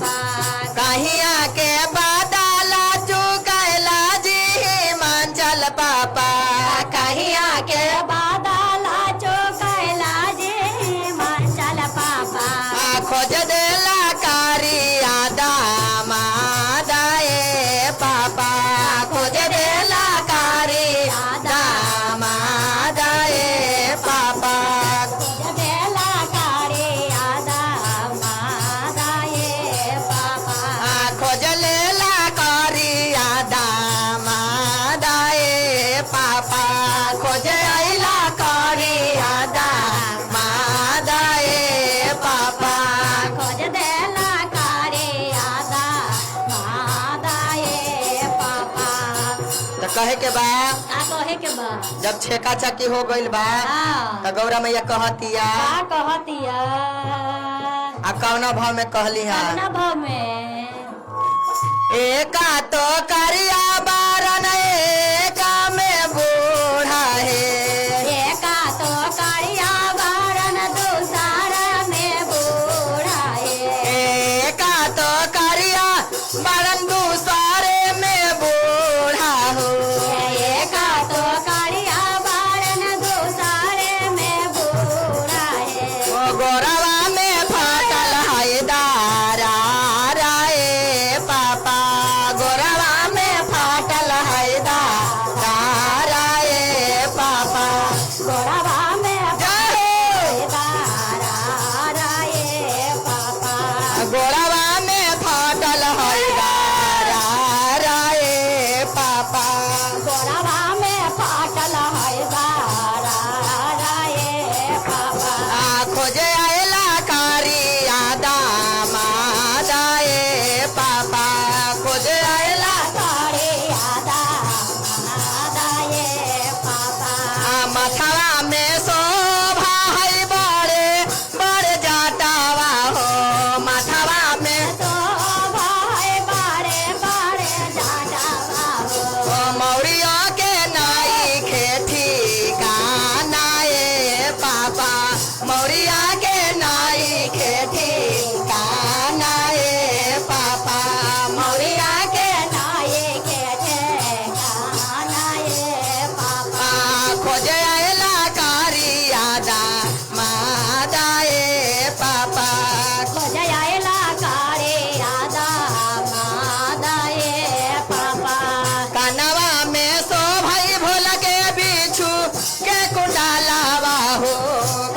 पापा कहिया के बादला चुकैला जी हिमांचल पापा कहिया के बादला चुकैला जी हिमाचल पापा खोज देला कारिया दामादाए पापा खोज देला कारिया दामादाए पापा देला कारे आदा मादाए पापा खोज लेला कारिया दामादाए पापा खोज आइला कारिया दामादाए पापा खोज देला कारे आदा मादाए पापा तो कहे के बा का कहे के बा जब छेका चक्की हो गइल बा हाँ तो गौरा मैया कहतिया का कहतिया आ कौना भाव में कहली है कौना भाव में एका तो करिया बारन एका में बूढ़ा है एका तो करिया बारन दूसरा में बूढ़ा है एका तो करिया बारन दूसरे में बूढ़ा हो एका तो करिया बारन दूसरे में बूढ़ा है ओ गोरवा में फाटल है दारा राए पापा गोरवा में फाटल है दारा राए पापा गोरवा में जय दारा राये पापा गोरवा में फाटल है दारा राए पापा गोरवा में फाटल है दारा राये पापा खोजे आयला कारिया दामादाए पापा खोजे आयला कारे आदा मादाए पापा मथवा में शोभा है बड़े बड़े जाटावा हो मथवा में तो भाई बारे बारे जाटा बाबू मौरिया के नाई खेती कानाए पापा मौरिया के नाई खेती कानाए पापा मौरिया के नाये के नाये पापा खोजे आयला कारिया मादाए पापा खोजयाला कारे आदा मादाए पापा कनवा में शोभई भोल के बिछू के कुंडालावा हो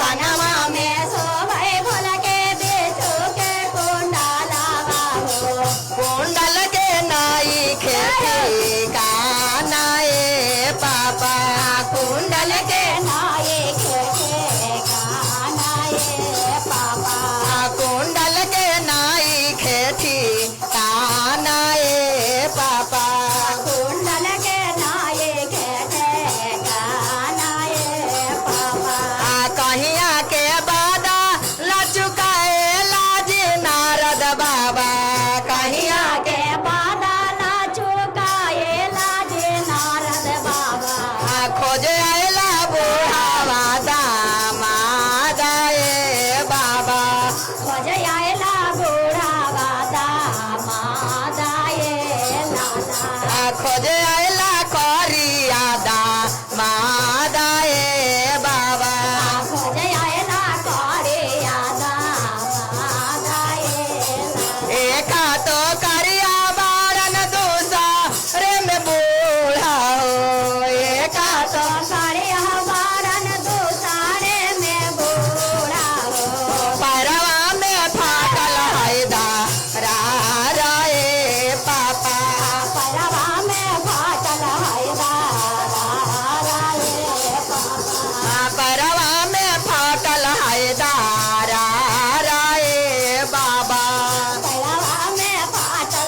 कनवा में सोभे भोल के बेचू के कुंडाला बाबू कुंडल के नाई खेती कानाए पापा कुंडल के नाये के नाये पापा कुंडल के नाई खेती कानाए पापा कुंडल के नाये के नाये पापा कहिया के बादा लचुकाए लाजी नारद बाबा कहिया के बादला चुकाए लाजे नारद बाबा खोजे आयला बूढ़ावा दामादाए बाबा खोजयाला बूढ़ा बादा मादाए लाला खोजे आयला करिया दामादाए बाबा खोजयाला करे आदा मादाए लाला एका तो करिया बारन दूसरे में बूढ़ा हो एका तो करे हमारन दूसरे में बूढ़ा हो पैरवा में फाटल है दारा राए पापा परवा में फाटल है दारा राये पापा पैरवा में फाटल है दारा राए बाबा परवा में फाटल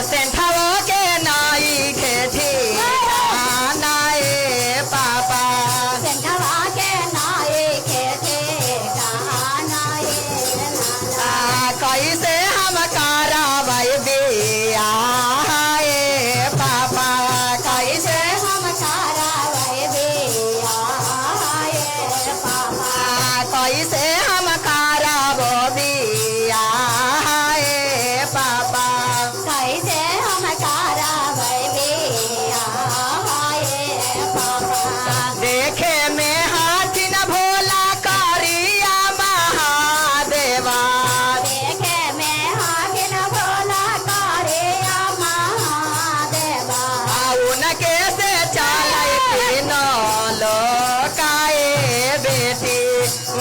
सेंठाओ के नाई खेती नाए पापा सेंधवा के नाये खेते गानाए लाला कैसे हम करावै बियाह ए पापा कैसे हम करावै बियाह ये पापा कैसे हम करावो बियाह ए पापा कैसे हम करावै बियाह ये पापा देखे में हाथिन भोला करिया महादेवा देखे में हाकिन भोला करिया महादेवा उनके से चले तीनों लोकाए बेटी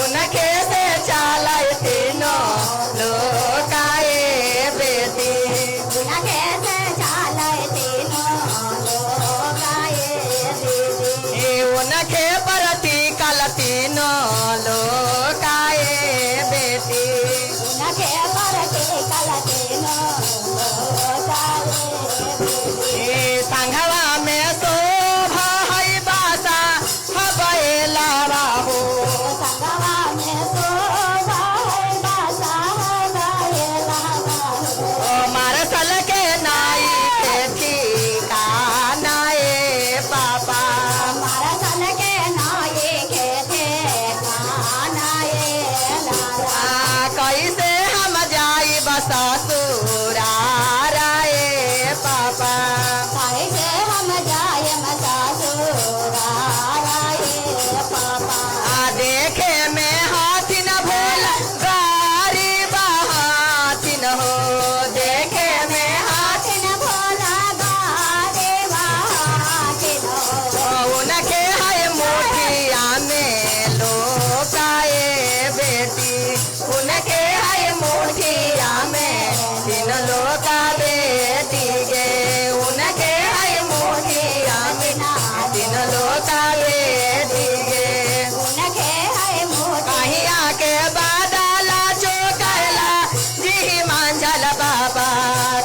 उनके से चले तीनों लोकाए बेटी उनके से चाले तीनों लोग आए दीदी उनके प्रति कल तीनों लोकाए बेटी उनके परते कल तीनों लोग आए दीदी संघवा में शोभा है बासा हबेलावा हो संगवा में शोभा है बासा हबेला मारसल के नाई के ठिकाना ए पापा हमारा सन के नाये खेते गानाए लाला कैसे हम जाई ससुरार ए पापा कैसे हम जाए ससुराराए पापा देखे में हाथिन भोला गारी हाथिन हो देखे में हाथिन भोला गारे हाथिन उनके है मोटिया में लोकाए बेटी उनके है मोटिया में तीन लोका बेटी गे उनके है मोटिया में तीन लोका बेटी गे उनके है मोटी कहिया के बादला चौकला जी मांझल बाबा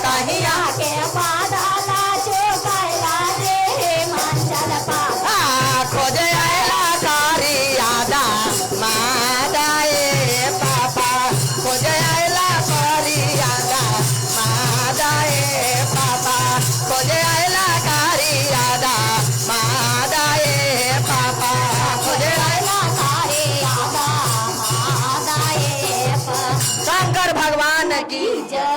कहिया के पादाला चौकला रे मंचल पापा खोज आयला करियादा मादा ए पापा खोज आयला करियादा मादा ए पापा खोज आयला करियादा मादा ए पापा खोज आयला सारे आदा मादाए शंकर भगवान की जय